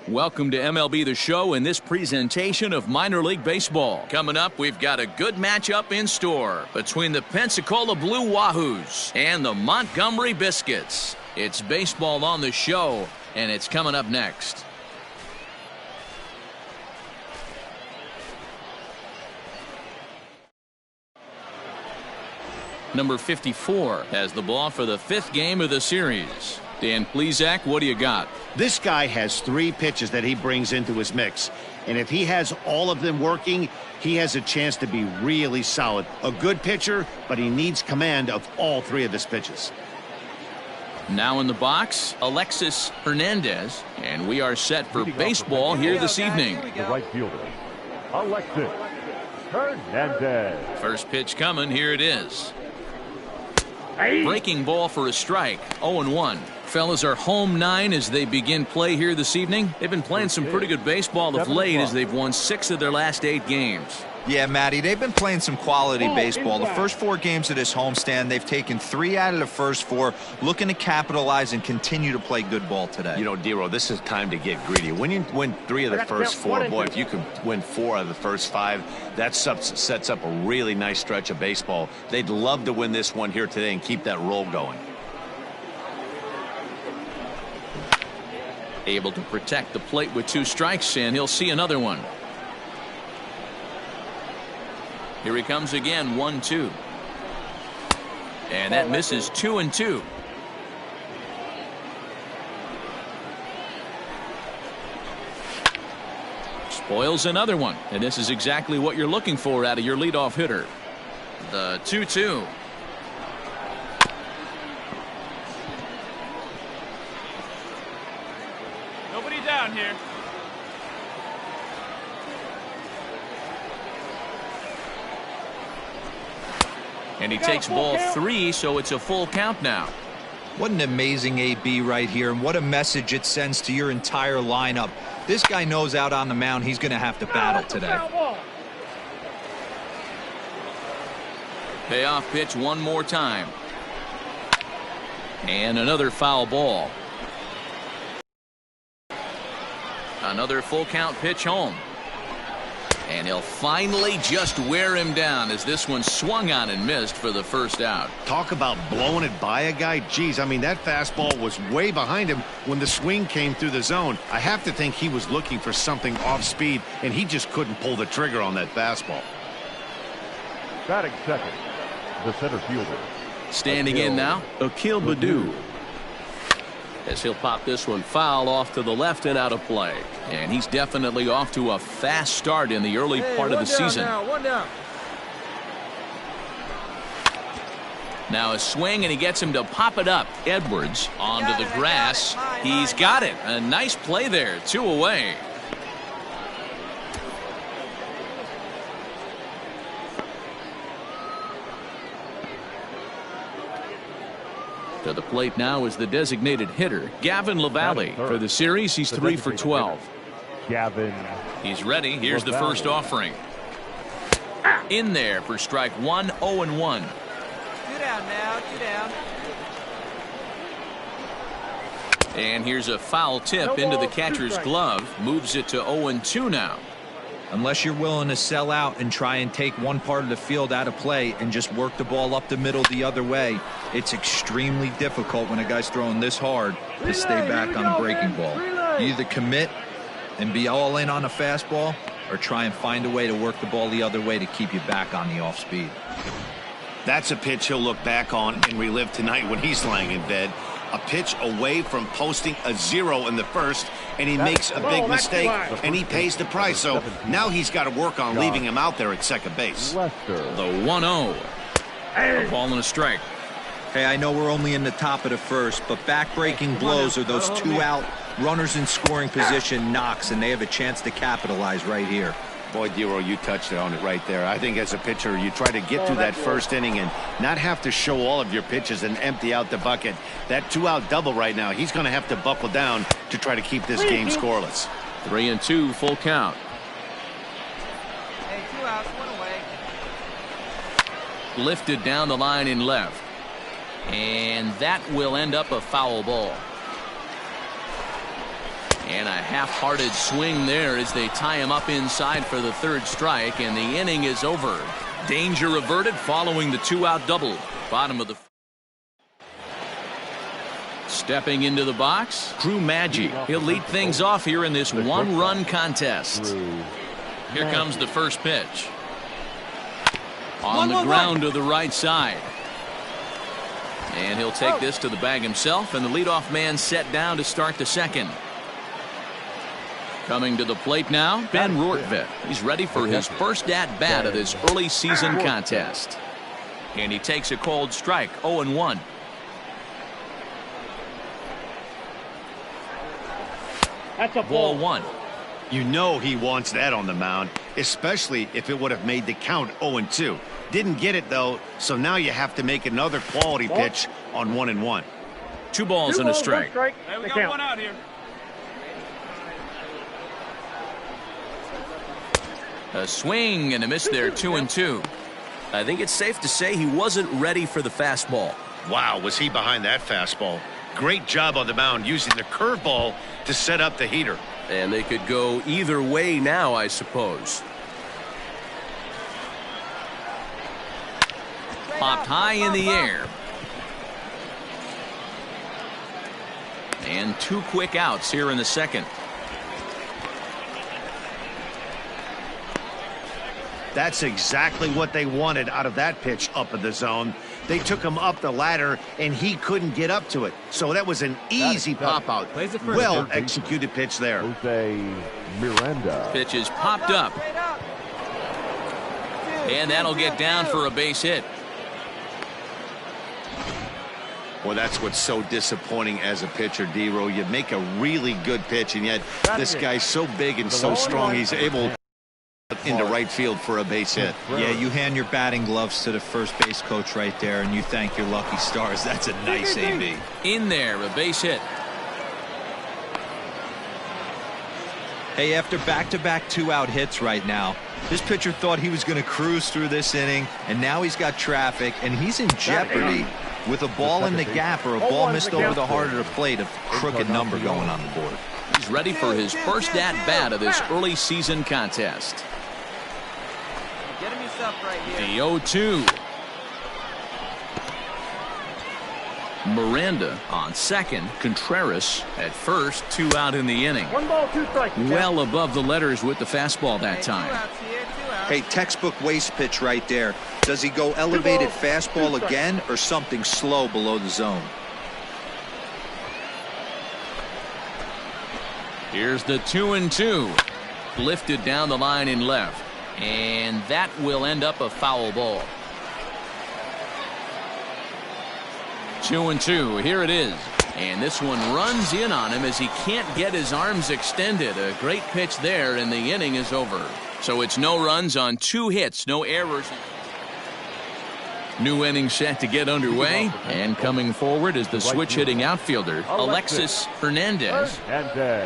Welcome to MLB The Show and this presentation of minor league baseball. Coming up, we've got a good matchup in store between the Pensacola Blue Wahoos and the Montgomery Biscuits. It's baseball on the show, and it's coming up next. Number 54 has the ball for the 5th game of the series. Dan Plesac, what do you got? This guy has 3 pitches that he brings into his mix. And if he has all of them working, he has a chance to be really solid. A good pitcher, but he needs command of all 3 of his pitches. Now in the box, Alexis Hernandez. And we are set for baseball here this evening. The right fielder, Alexis Hernandez. First pitch coming. Here it is. Breaking ball for a strike. 0-1. Fellas are home 9 as they begin play here this evening. They've been playing some pretty good baseball of late as they've won 6 of their last 8 games. Yeah, Matty, they've been playing some quality baseball. The first 4 games of this homestand, they've taken 3 out of the first 4, looking to capitalize and continue to play good ball today. You know, Dero, this is time to get greedy. When you win 3 of the first 4, boy, if you can win 4 of the first 5, that sets up a really nice stretch of baseball. They'd love to win this one here today and keep that roll going. Able to protect the plate with 2 strikes, and he'll see another one. Here he comes again, 1-2. And that misses 2-2. Spoils another one, and this is exactly what you're looking for out of your leadoff hitter. The 2-2. Nobody down here. And he takes ball 3, so it's a full count now. What an amazing AB right here, and what a message it sends to your entire lineup. This guy knows out on the mound he's going to have to battle today. Payoff pitch one more time. And another foul ball. Another full count pitch home. And he'll finally just wear him down as this one swung on and missed for the first out. Talk about blowing it by a guy. Geez, I mean, that fastball was way behind him when the swing came through the zone. I have to think he was looking for something off speed, and he just couldn't pull the trigger on that fastball. Batting second, the center fielder. Standing in now, Akil Baddoo. As he'll pop this one foul off to the left and out of play. And he's definitely off to a fast start in the early part of the season. Now a swing, and he gets him to pop it up. Edwards onto the grass. He's got it. A nice play there. 2 away. To the plate now is the designated hitter, Gavin LaValle. For the series, he's 3 for 12. Gavin. He's ready. Here's the first offering. In there for strike 1, 0-1. 2 down now, 2 down. And here's a foul tip into the catcher's glove. Moves it to 0-2 now. Unless you're willing to sell out and try and take one part of the field out of play and just work the ball up the middle the other way, it's extremely difficult when a guy's throwing this hard to stay back on a breaking ball. You either commit and be all in on a fastball or try and find a way to work the ball the other way to keep you back on the off speed. That's a pitch he'll look back on and relive tonight when he's lying in bed. A pitch away from posting a 0 in the first, and he makes a big mistake, and he pays the price. So now he's got to work on leaving him out there at second base. The 1-0. A ball and a strike. Hey, I know we're only in the top of the first, but back-breaking blows are those 2 out runners in scoring position knocks, and they have a chance to capitalize right here. Boy, Dero, you touched on it right there. I think as a pitcher, you try to get through that first inning and not have to show all of your pitches and empty out the bucket. That 2-out double right now, he's going to have to buckle down to try to keep this game scoreless. 3-2, full count. Hey, 2 outs, 1 away. Lifted down the line in left. And that will end up a foul ball. And a half-hearted swing there as they tie him up inside for the third strike, and the inning is over. Danger averted following the 2-out double. Bottom of the stepping into the box, Drew Maggi. He'll lead things off here in this one-run contest. Here comes the first pitch. On the ground to the right side. And he'll take this to the bag himself, and the leadoff man set down to start the second. Coming to the plate now, Ben Rortvedt. He's ready for his first at-bat of this early season contest. And he takes a cold strike, 0-1. That's a Ball one. You know he wants that on the mound, especially if it would have made the count 0-2. Didn't get it, though, so now you have to make another quality pitch on 1-1. 2 balls and a strike. Hey, we got one out here. A swing and a miss there, 2-2. I think it's safe to say he wasn't ready for the fastball. Wow, was he behind that fastball. Great job on the mound using the curveball to set up the heater. And they could go either way now, I suppose. Popped high in the air. And 2 quick outs here in the second. That's exactly what they wanted out of that pitch up in the zone. They took him up the ladder, and he couldn't get up to it. So that was an easy pop-out. Well executed pitch there. Jose Miranda. Pitch is popped up. And that'll get down for a base hit. Well, that's what's so disappointing as a pitcher, D-Row. You make a really good pitch, and yet this guy's so big and so strong, he's able into right field for a base hit. Yeah, you hand your batting gloves to the first base coach right there, and you thank your lucky stars. That's a nice AB. In there, a base hit. Hey, after back-to-back 2-out hits right now, this pitcher thought he was going to cruise through this inning, and now he's got traffic, and he's in jeopardy with a ball in the gap or a ball missed over the heart of the plate, a crooked number going on the board. He's ready for his first at-bat of this early season contest. Get him yourself right The here. 0-2. Miranda on second. Contreras at first. 2 out in the inning. 1 ball, 2 strikes. Well above the letters with the fastball that time. 2 outs here, 2 outs. Hey, textbook waste pitch right there. Does he go elevated fastball again or something slow below the zone? Here's the 2-2. Lifted down the line in left. And that will end up a foul ball. 2-2. Here it is. And this one runs in on him as he can't get his arms extended. A great pitch there, and the inning is over. So it's no runs on 2 hits, no errors. New inning set to get underway, and coming forward is the switch-hitting outfielder, Alexis Hernandez.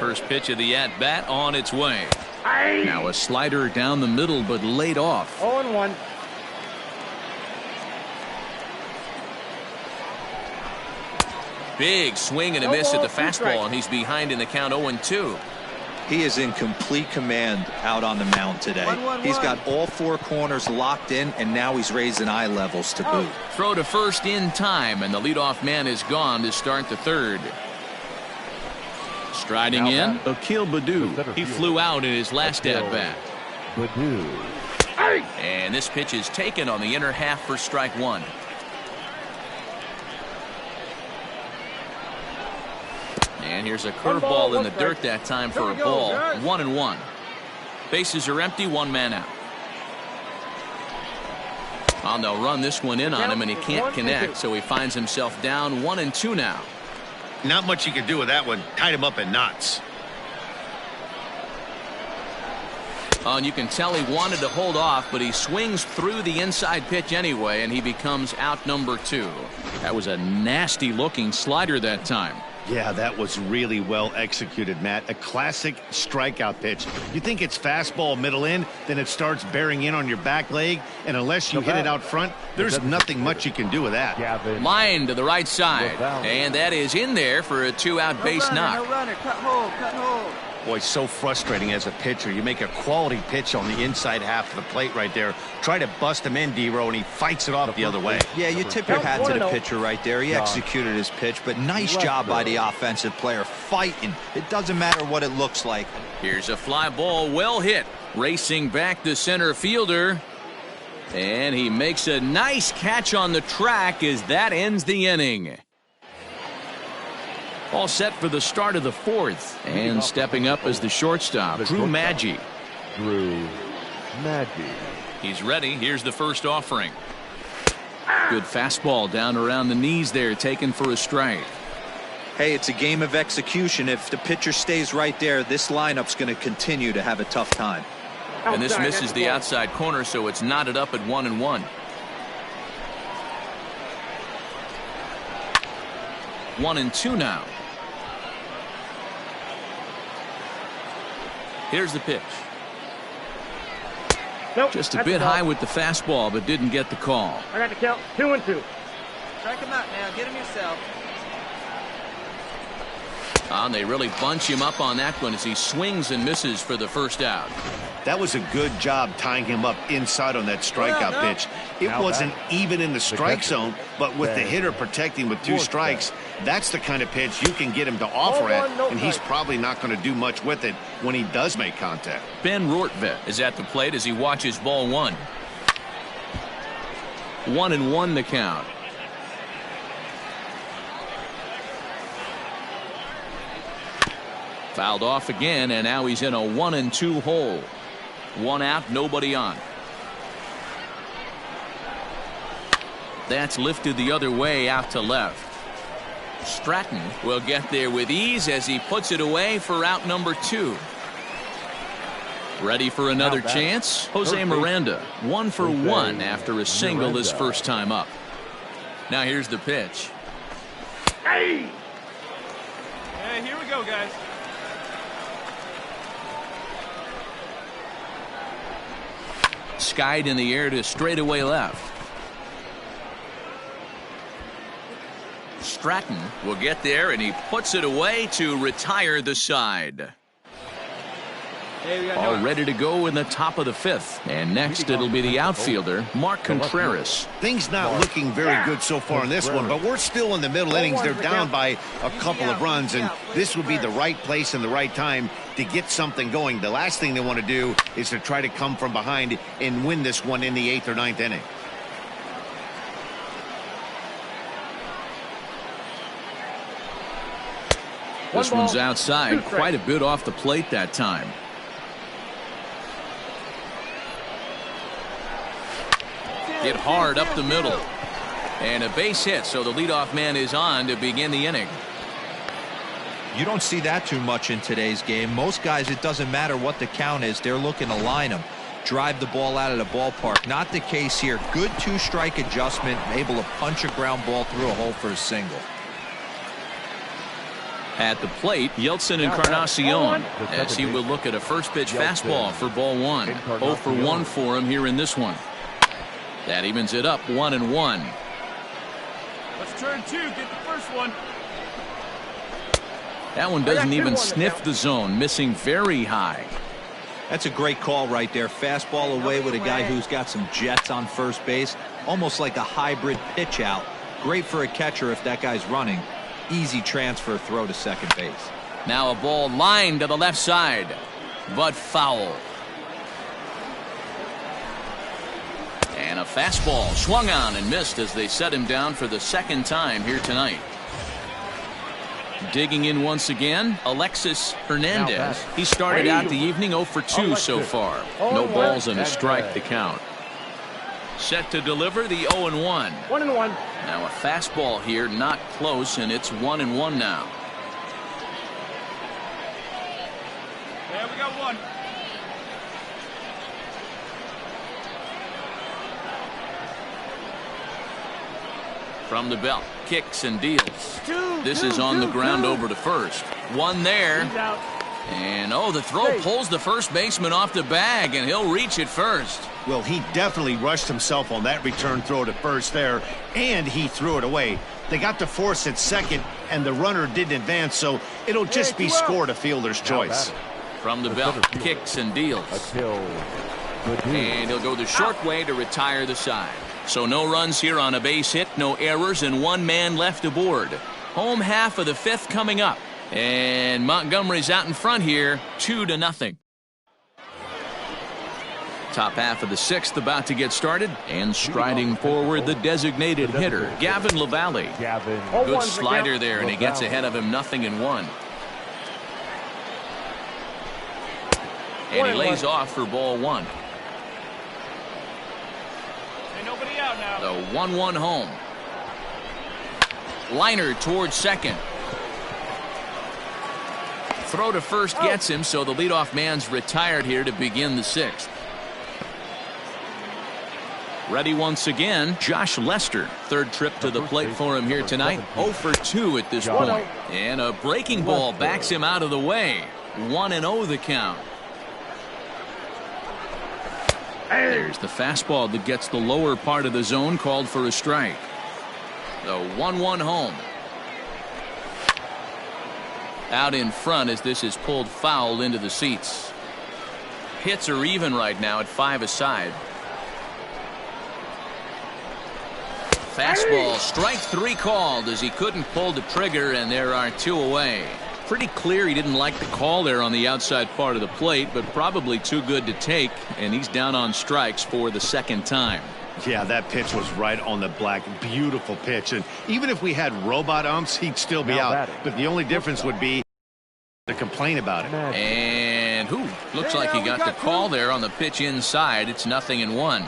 First pitch of the at-bat on its way. Now a slider down the middle, but laid off. 0-1. Big swing and a miss at the fastball, and he's behind in the count 0-2. He is in complete command out on the mound today. 1-1-1. He's got all 4 corners locked in, and now he's raising eye levels to boot. Throw to first in time, and the leadoff man is gone to start the third. Striding in, Akil Baddoo. He flew out in his last at-bat. And this pitch is taken on the inner half for strike 1. And here's a curveball in the dirt that time for a ball. 1-1. Bases are empty, 1 man out. And they'll run this one in on him, and he can't connect, so he finds himself down 1-2 now. Not much you can do with that one. Tied him up in knots. And you can tell he wanted to hold off, but he swings through the inside pitch anyway, and he becomes out number 2. That was a nasty looking slider that time. Yeah, that was really well executed, Matt. A classic strikeout pitch. You think it's fastball middle in, then it starts bearing in on your back leg, and unless you hit it out front, there's nothing much you can do with that. Line to the right side, and that is in there for a 2-out base knock. No runner, cut hold, cut hold. Boy, so frustrating as a pitcher. You make a quality pitch on the inside half of the plate right there. Try to bust him in, D-Row, and he fights it off the other way. Yeah, you tip your hat to the pitcher right there. He executed his pitch, but nice job by the offensive player fighting. It doesn't matter what it looks like. Here's a fly ball, well hit. Racing back the center fielder. And he makes a nice catch on the track as that ends the inning. All set for the start of the 4th. And stepping up as the shortstop, Drew Maggi. He's ready. Here's the first offering. Good fastball down around the knees there, taken for a strike. Hey, it's a game of execution. If the pitcher stays right there, this lineup's going to continue to have a tough time. And this misses the outside corner, so it's knotted up at 1-1. 1-2 now. Here's the pitch. Nope, just a bit high with the fastball, but didn't get the call. I got the count. 2-2. Strike him out now. Get him yourself. And they really bunch him up on that one as he swings and misses for the first out. That was a good job tying him up inside on that strikeout pitch. It wasn't even in the strike zone, but with the hitter protecting with 2 strikes, that's the kind of pitch you can get him to offer at, and he's probably not going to do much with it when he does make contact. Ben Rortvedt is at the plate as he watches ball 1. 1-1 the count. Fouled off again, and now he's in a 1-2 hole. 1 out, nobody on. That's lifted the other way out to left. Stratton will get there with ease as he puts it away for out number 2. Ready for another chance? Jose Miranda, 1 for 1 after a single his first time up. Now here's the pitch. Hey, here we go, guys. Skied in the air to straightaway left. Stratton will get there, and he puts it away to retire the side. All ready to go in the top of the 5th. And next it'll be the outfielder, Mark Contreras. Things not looking very good so far in this one, but we're still in the middle innings. They're down by a couple of runs, and this would be the right place and the right time to get something going. The last thing they want to do is to try to come from behind and win this one in the 8th or 9th inning. This one's outside, quite a bit off the plate that time. Hit hard up the middle. And a base hit, so the leadoff man is on to begin the inning. You don't see that too much in today's game. Most guys, it doesn't matter what the count is. They're looking to line them, drive the ball out of the ballpark. Not the case here. Good 2-strike adjustment, able to punch a ground ball through a hole for a single. At the plate, Yeltsin Encarnacion, as he will look at a first pitch fastball for ball 1. 0 for 1 for him here in this one. That evens it up 1-1. Let's turn 2. Get the first one. That one doesn't even sniff the zone, missing very high. That's a great call right there. Fastball away with a guy who's got some jets on first base. Almost like a hybrid pitch out. Great for a catcher if that guy's running. Easy transfer throw to second base. Now a ball lined to the left side, but foul. And a fastball swung on and missed as they set him down for the second time here tonight. Digging in once again, Alexis Hernandez. He started out the evening 0 for 2 so far. No balls and a strike to count. Set to deliver the 0-1. 1-1. Now a fastball here, not close, and it's 1-1 now. Yeah, we got one. From the belt, kicks and deals. This is on the ground over to first. One there. And, oh, the throw pulls the first baseman off the bag, and he'll reach it first. Well, he definitely rushed himself on that return throw to first there, and he threw it away. They got to force at second, and the runner didn't advance, so it'll just be scored a fielder's choice. From the belt, kicks and deals. And he'll go the short way to retire the side. So no runs here on a base hit, no errors, and one man left aboard. Home half of the fifth coming up. And Montgomery's out in front here, 2-0. Top half of the sixth about to get started, and striding forward the designated hitter, Gavin LaValle. Good slider there, and he gets ahead of him, 0-1. And he lays off for ball one. Ain't nobody out now. The 1-1 home. Liner towards second. Throw to first gets him, so the leadoff man's retired here to begin the sixth. Ready once again, Josh Lester. Third trip to the plate for him here tonight. 0 for 2 at this point. And a breaking ball backs him out of the way. 1-0 the count. There's the fastball that gets the lower part of the zone, called for a strike. The 1-1 home. Out in front as this is pulled foul into the seats. Hits are even right now at 5 aside. Fastball, strike 3 called as he couldn't pull the trigger, and there are 2 away. Pretty clear he didn't like the call there on the outside part of the plate, but probably too good to take, and he's down on strikes for the second time. Yeah, that pitch was right on the black. Beautiful pitch. And even if we had robot umps, he'd still be out. But the only difference would be to complain about it. And looks like he got the call there on the pitch inside. It's 0-1.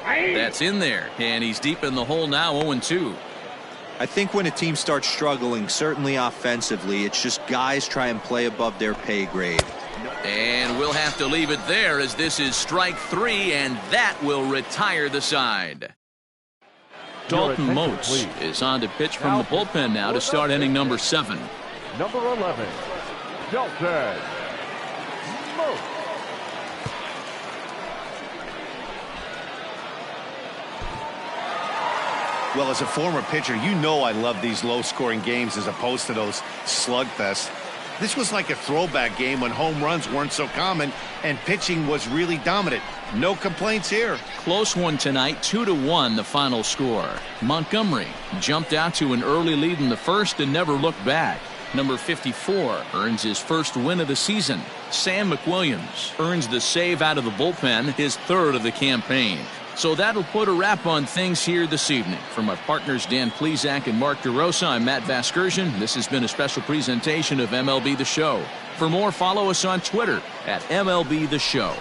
That's in there, and he's deep in the hole now, 0-2. I think when a team starts struggling, certainly offensively, it's just guys try and play above their pay grade. And we'll have to leave it there as this is strike 3, and that will retire the side. Dalton Moats is on to pitch from the bullpen now to start inning number 7. Number 11, Dalton Moats. Well, as a former pitcher, you know I love these low-scoring games as opposed to those slugfests. This was like a throwback game when home runs weren't so common and pitching was really dominant. No complaints here. Close one tonight, 2-1 the final score. Montgomery jumped out to an early lead in the first and never looked back. Number 54 earns his first win of the season. Sam McWilliams earns the save out of the bullpen, his third of the campaign. So that'll put a wrap on things here this evening. For my partners Dan Plesac and Mark DeRosa, I'm Matt Vasgersian. This has been a special presentation of MLB The Show. For more, follow us on Twitter at MLB The Show.